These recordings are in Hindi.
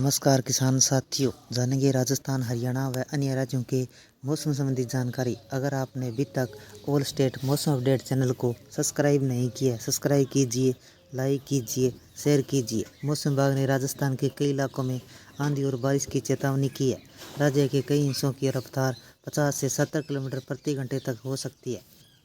नमस्कार किसान साथियों, जानेंगे राजस्थान, हरियाणा व अन्य राज्यों के मौसम संबंधी जानकारी। अगर आपने अभी तक ऑल स्टेट मौसम अपडेट चैनल को सब्सक्राइब नहीं किया, सब्सक्राइब कीजिए, लाइक कीजिए, शेयर कीजिए। मौसम विभाग ने राजस्थान के कई इलाकों में आंधी और बारिश की चेतावनी की है। राज्य के कई हिस्सों की रफ्तार 50 से 70 किलोमीटर प्रति घंटे तक हो सकती है।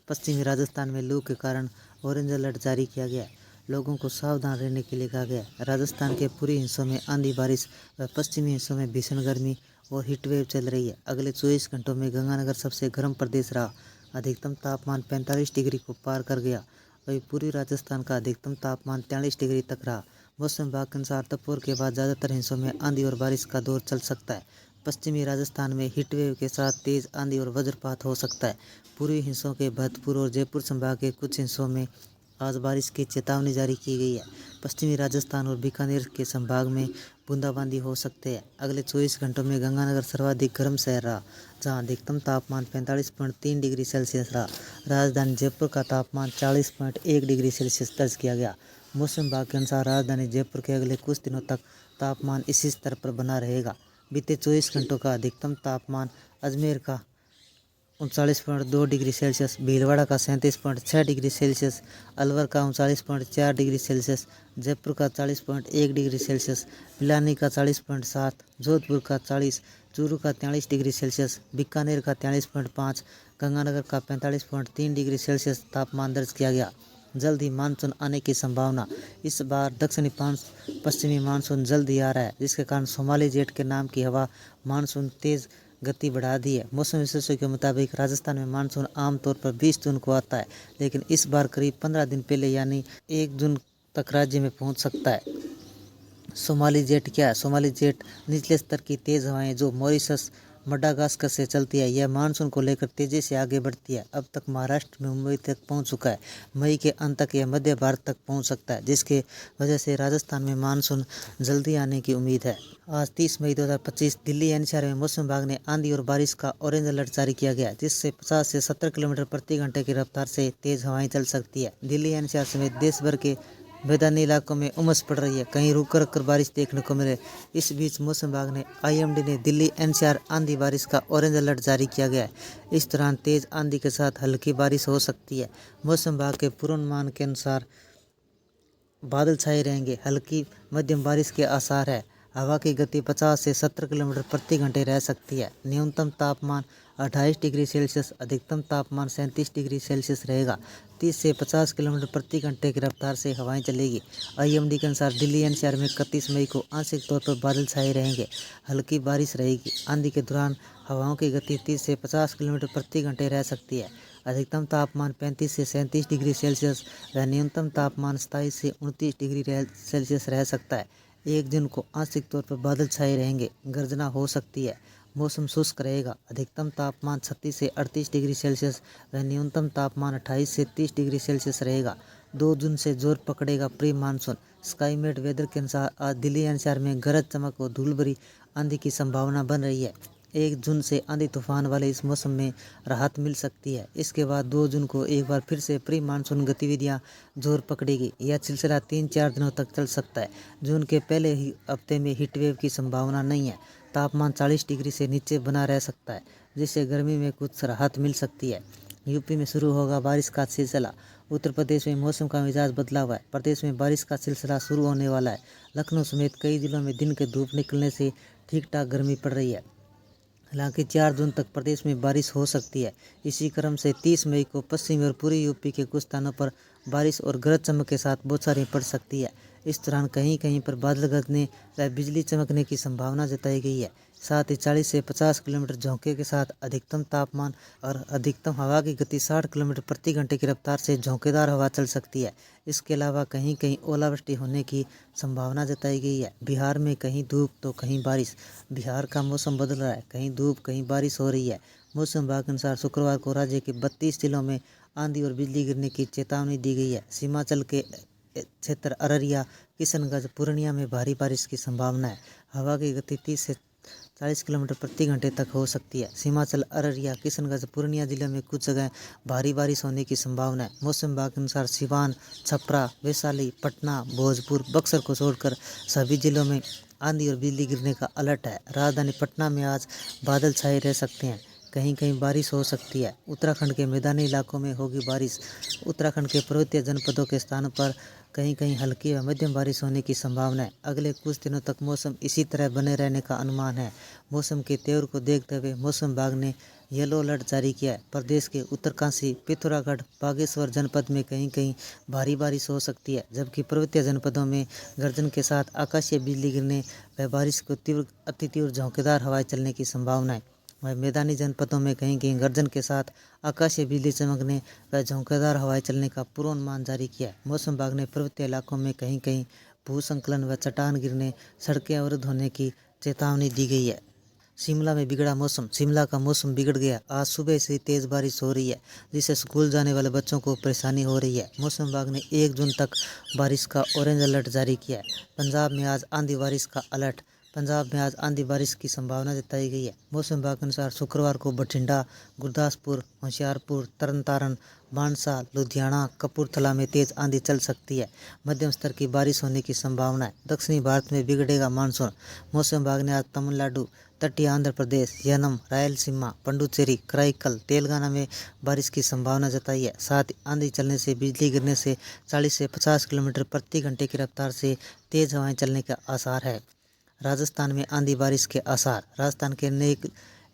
पश्चिमी राजस्थान में लू के कारण ऑरेंज अलर्ट जारी किया गया है। लोगों को सावधान रहने के लिए कहा गया है। राजस्थान के पूर्वी हिस्सों में आंधी बारिश व पश्चिमी हिस्सों में भीषण गर्मी और हीटवेव चल रही है। अगले 24 घंटों में गंगानगर सबसे गर्म प्रदेश रहा। अधिकतम तापमान 45 डिग्री को पार कर गया। वहीं पूर्वी राजस्थान का अधिकतम तापमान 43 डिग्री तक रहा। मौसम विभाग के अनुसार दोपहर के बाद ज़्यादातर हिस्सों में आंधी और बारिश का दौर चल सकता है। पश्चिमी राजस्थान में हीटवेव के साथ तेज आंधी और वज्रपात हो सकता है। पूर्वी हिस्सों के भरतपुर और जयपुर संभाग के कुछ हिस्सों में आज बारिश की चेतावनी जारी की गई है। पश्चिमी राजस्थान और बीकानेर के संभाग में बूंदाबांदी हो सकते हैं। अगले 24 घंटों में गंगानगर सर्वाधिक गर्म शहर रहा, जहां अधिकतम तापमान 45.3 डिग्री सेल्सियस रहा। राजधानी जयपुर का तापमान 40.1 डिग्री सेल्सियस दर्ज किया गया। मौसम विभाग के अनुसार राजधानी जयपुर के अगले कुछ दिनों तक तापमान इसी स्तर पर बना रहेगा। बीते 24 घंटों का अधिकतम तापमान अजमेर का 39.2 डिग्री सेल्सियस, भीलवाड़ा का 37.6 डिग्री सेल्सियस, अलवर का 39.4 डिग्री सेल्सियस, जयपुर का 40.1 डिग्री सेल्सियस, पिलानी का 40.7, जोधपुर का 40, चूरू का 43 डिग्री सेल्सियस, बीकानेर का 43.5, गंगानगर का 45.3 डिग्री सेल्सियस तापमान दर्ज किया गया। जल्द ही मानसून आने की संभावना। इस बार दक्षिणी पश्चिमी मानसून जल्द ही आ रहा है, जिसके कारण सोमाली जेट के नाम की हवा मानसून तेज गति बढ़ा दी है। मौसम विशेषज्ञों के मुताबिक राजस्थान में मानसून आमतौर पर 20 जून को आता है, लेकिन इस बार करीब 15 दिन पहले यानी 1 जून तक राज्य में पहुंच सकता है। सोमाली जेट क्या है? सोमाली जेट निचले स्तर की तेज हवाएं जो मॉरिशस, मडागास्कर से चलती है। यह मानसून को लेकर तेजी से आगे बढ़ती है। अब तक महाराष्ट्र में मुंबई तक पहुंच चुका है। मई के अंत तक यह मध्य भारत तक पहुंच सकता है, जिसके वजह से राजस्थान में मानसून जल्दी आने की उम्मीद है। आज 30 मई 2025 दिल्ली एनसीआर में मौसम विभाग ने आंधी और बारिश का ऑरेंज अलर्ट जारी किया गया, जिससे 50 से 70 किलोमीटर प्रति घंटे की रफ्तार से तेज हवाएं चल सकती है। दिल्ली एनसीआर समेत देश भर के मैदानी इलाकों में उमस पड़ रही है, कहीं रुक रुक कर बारिश देखने को मिले। इस बीच मौसम विभाग ने आईएमडी ने दिल्ली एनसीआर आंधी बारिश का ऑरेंज अलर्ट जारी किया गया है। इस दौरान तेज आंधी के साथ हल्की बारिश हो सकती है। मौसम विभाग के पूर्वानुमान के अनुसार बादल छाए रहेंगे, हल्की मध्यम बारिश के आसार है। हवा की गति 50 से 70 किलोमीटर प्रति घंटे रह सकती है। न्यूनतम तापमान 28 डिग्री सेल्सियस, अधिकतम तापमान 37 डिग्री सेल्सियस रहेगा। 30 से 50 किलोमीटर प्रति घंटे की रफ्तार से हवाएं चलेगी। आईएमडी के अनुसार दिल्ली एनसीआर में 31 मई को आंशिक तौर पर बादल छाए रहेंगे, हल्की बारिश रहेगी। आंधी के दौरान हवाओं की गति 30 से 50 किलोमीटर प्रति घंटे रह सकती है। अधिकतम तापमान 35 से 37 डिग्री सेल्सियस व न्यूनतम तापमान 27 से 29 डिग्री सेल्सियस रह सकता है। 1 जून को आंशिक तौर पर बादल छाए रहेंगे, गर्जना हो सकती है। मौसम शुष्क रहेगा। अधिकतम तापमान 36 से 38 डिग्री सेल्सियस व न्यूनतम तापमान 28 से 30 डिग्री सेल्सियस रहेगा। 2 जून से जोर पकड़ेगा प्री मानसून। स्काईमेट वेदर के अनुसार आज दिल्ली एनसीआर में गरज चमक और धूल भरी आंधी की संभावना बन रही है। 1 जून से आंधी तूफान वाले इस मौसम में राहत मिल सकती है। इसके बाद 2 जून को एक बार फिर से प्री मानसून गतिविधियां जोर पकड़ेगी। यह सिलसिला 3-4 दिनों तक चल सकता है। जून के पहले ही हफ्ते में हीटवेव की संभावना नहीं है। तापमान 40 डिग्री से नीचे बना रह सकता है, जिससे गर्मी में कुछ राहत मिल सकती है। यूपी में शुरू होगा बारिश का सिलसिला। उत्तर प्रदेश में मौसम का मिजाज बदला हुआ है। प्रदेश में बारिश का सिलसिला शुरू होने वाला है। लखनऊ समेत कई जिलों में दिन के धूप निकलने से ठीक ठाक गर्मी पड़ रही है। हालांकि 4 जून तक प्रदेश में बारिश हो सकती है। इसी क्रम से 30 मई को पश्चिमी और पूर्वी यूपी के कुछ स्थानों पर बारिश और गरज चमक के साथ बौछारें पड़ सकती है। इस दौरान कहीं कहीं पर बादल गरजने व बिजली चमकने की संभावना जताई गई है। साथ ही 40 से 50 किलोमीटर झोंके के साथ अधिकतम तापमान और अधिकतम हवा की गति 60 किलोमीटर प्रति घंटे की रफ्तार से झोंकेदार हवा चल सकती है। इसके अलावा कहीं कहीं ओलावृष्टि होने की संभावना जताई गई है। बिहार में कहीं धूप तो कहीं बारिश। बिहार का मौसम बदल रहा है, कहीं धूप कहीं बारिश हो रही है। मौसम विभाग के अनुसार शुक्रवार को राज्य के 32 जिलों में आंधी और बिजली गिरने की चेतावनी दी गई है। सीमांचल के क्षेत्र अररिया, किशनगंज, पूर्णिया में भारी बारिश की संभावना है। हवा की गति 30 से 40 किलोमीटर प्रति घंटे तक हो सकती है। सीमांचल, अररिया, किशनगंज, पूर्णिया जिले में कुछ जगह भारी बारिश होने की संभावना है। मौसम विभाग के अनुसार सिवान, छपरा, वैशाली, पटना, भोजपुर, बक्सर को छोड़कर सभी जिलों में आंधी और बिजली गिरने का अलर्ट है। राजधानी पटना में आज बादल छाए रह सकते हैं, कहीं कहीं बारिश हो सकती है। उत्तराखंड के मैदानी इलाकों में होगी बारिश। उत्तराखंड के पर्वतीय जनपदों के स्थानों पर कहीं कहीं हल्की व मध्यम बारिश होने की संभावना है। अगले कुछ दिनों तक मौसम इसी तरह बने रहने का अनुमान है। मौसम के तेवर को देखते हुए मौसम विभाग ने येलो अलर्ट जारी किया है। प्रदेश के उत्तरकाशी, पिथौरागढ़, बागेश्वर जनपद में कहीं कहीं भारी बारिश हो सकती है, जबकि पर्वतीय जनपदों में गर्जन के साथ आकाशीय बिजली गिरने व बारिश को अति तीव्र झोंकेदार हवाएं चलने की संभावना है। वह मैदानी जनपदों में कहीं कहीं गर्जन के साथ आकाशीय बिजली चमकने व झोंकेदार हवाएं चलने का पूर्वानुमान जारी किया है। मौसम विभाग ने पर्वतीय इलाकों में कहीं कहीं भूस्खलन व चट्टान गिरने, सड़कें अवरुद्ध होने की चेतावनी दी गई है। शिमला में बिगड़ा मौसम। शिमला का मौसम बिगड़ गया। आज सुबह से तेज बारिश हो रही है, जिससे स्कूल जाने वाले बच्चों को परेशानी हो रही है। मौसम विभाग ने 1 जून तक बारिश का ऑरेंज अलर्ट जारी किया है। पंजाब में आज आंधी बारिश का अलर्ट। पंजाब में आज आंधी बारिश की संभावना जताई गई है। मौसम विभाग के अनुसार शुक्रवार को बठिंडा, गुरदासपुर, होशियारपुर, तरनतारन, मानसा, लुधियाना, कपूरथला में तेज आंधी चल सकती है। मध्यम स्तर की बारिश होने की संभावना है। दक्षिणी भारत में बिगड़ेगा मानसून। मौसम विभाग ने आज तमिलनाडु, तटीय आंध्र प्रदेश, यनम, रायलसीमा, पुडुचेरी, कराईकल, तेलंगाना में बारिश की संभावना जताई है। साथ ही आंधी चलने से, बिजली गिरने से 40 से 50 किलोमीटर प्रति घंटे की रफ्तार से तेज हवाएं चलने के आसार है। राजस्थान में आंधी बारिश के आसार। राजस्थान के अनेक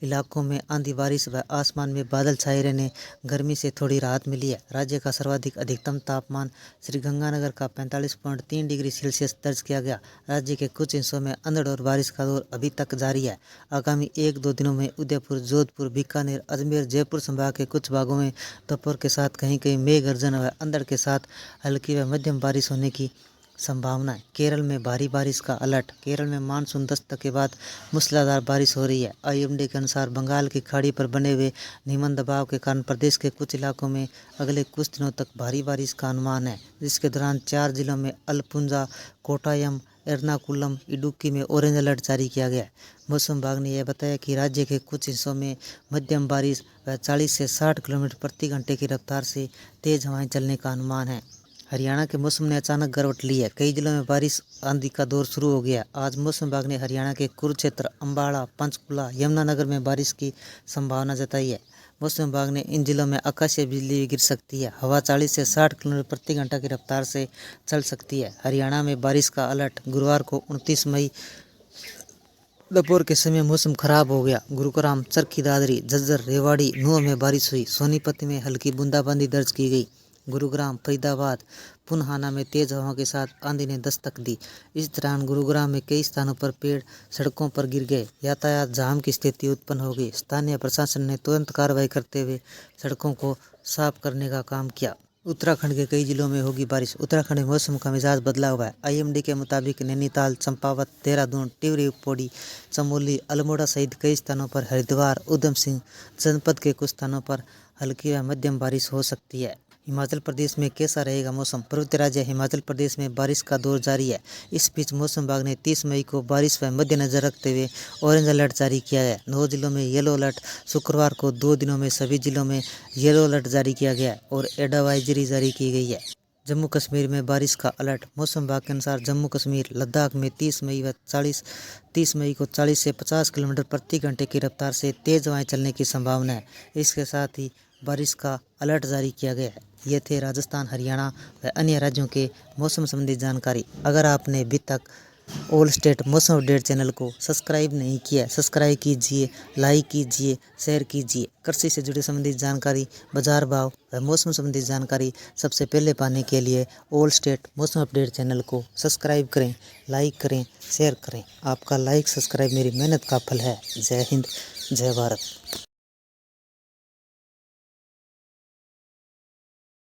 इलाकों में आंधी बारिश व आसमान में बादल छाए रहने गर्मी से थोड़ी राहत मिली है। राज्य का सर्वाधिक अधिकतम तापमान श्रीगंगानगर का 45.3 डिग्री सेल्सियस दर्ज किया गया। राज्य के कुछ हिस्सों में अंधड़ और बारिश का दौर अभी तक जारी है। आगामी 1-2 दिनों में उदयपुर, जोधपुर, बीकानेर, अजमेर, जयपुर संभाग के कुछ भागों में दोपहर के साथ कहीं कहीं मेघ गर्जन व अंधड़ के साथ हल्की व मध्यम बारिश होने की संभावना है। केरल में भारी बारिश का अलर्ट। केरल में मानसून दस्तक के बाद मूसलाधार बारिश हो रही है। आईएमडी के अनुसार बंगाल की खाड़ी पर बने हुए निम्न दबाव के कारण प्रदेश के कुछ इलाकों में अगले कुछ दिनों तक भारी बारिश का अनुमान है, जिसके दौरान 4 जिलों में अलपुंजा, कोटायम, एर्नाकुलम, इडुक्की में ऑरेंज अलर्ट जारी किया गया है। मौसम विभाग ने यह बताया कि राज्य के कुछ हिस्सों में मध्यम बारिश व 40 से 60 किलोमीटर प्रति घंटे की रफ्तार से तेज हवाएं चलने का अनुमान है। हरियाणा के मौसम ने अचानक गिरवट ली है। कई जिलों में बारिश आंधी का दौर शुरू हो गया। आज मौसम विभाग ने हरियाणा के कुरुक्षेत्र, अंबाला, पंचकुला, यमुनानगर में बारिश की संभावना जताई है। मौसम विभाग ने इन जिलों में आकाशीय बिजली भी गिर सकती है। हवा 40 से 60 किलोमीटर प्रति घंटा की रफ्तार से चल सकती है। हरियाणा में बारिश का अलर्ट। गुरुवार को 29 मई दोपहर के समय मौसम खराब हो गया। गुरुग्राम, चरखी दादरी, झज्जर, रेवाड़ी, नूंह में बारिश हुई। सोनीपत में हल्की बूंदाबांदी दर्ज की गई। गुरुग्राम, फरीदाबाद, पुनहाना में तेज हवाओं के साथ आंधी ने दस्तक दी। इस दौरान गुरुग्राम में कई स्थानों पर पेड़ सड़कों पर गिर गए। यातायात जाम की स्थिति उत्पन्न हो गई। स्थानीय प्रशासन ने तुरंत कार्रवाई करते हुए सड़कों को साफ करने का काम किया। उत्तराखंड के कई जिलों में होगी बारिश। उत्तराखंड में मौसम का मिजाज बदला हुआ है। आईएमडी के मुताबिक नैनीताल, चंपावत, देहरादून, टिहरी, पौड़ी, चमोली, अल्मोड़ा सहित कई स्थानों पर, हरिद्वार, उधम सिंह जनपद के कुछ स्थानों पर हल्की व मध्यम बारिश हो सकती है। हिमाचल प्रदेश में कैसा रहेगा मौसम। पर्वतीय राज्य हिमाचल प्रदेश में बारिश का दौर जारी है। इस बीच मौसम विभाग ने 30 मई को बारिश व मद्देनजर रखते हुए ऑरेंज अलर्ट जारी किया है। 9 जिलों में येलो अलर्ट। शुक्रवार को 2 दिनों में सभी जिलों में येलो अलर्ट जारी किया गया है और एडवाइजरी जारी की गई है। जम्मू कश्मीर में बारिश का अलर्ट। मौसम विभाग के अनुसार जम्मू कश्मीर, लद्दाख में 30 मई को 40 से 50 किलोमीटर प्रति घंटे की रफ्तार से तेज हवाएं चलने की संभावना है। इसके साथ ही बारिश का अलर्ट जारी किया गया है। ये थे राजस्थान, हरियाणा व अन्य राज्यों के मौसम संबंधी जानकारी। अगर आपने अभी तक ऑल स्टेट मौसम अपडेट चैनल को सब्सक्राइब नहीं किया, सब्सक्राइब कीजिए, लाइक कीजिए, शेयर कीजिए। कृषि से जुड़ी संबंधित जानकारी, बाजार भाव व मौसम संबंधी जानकारी सबसे पहले पाने के लिए ऑल स्टेट मौसम अपडेट चैनल को सब्सक्राइब करें, लाइक करें, शेयर करें। आपका लाइक सब्सक्राइब मेरी मेहनत का फल है। जय हिंद, जय भारत।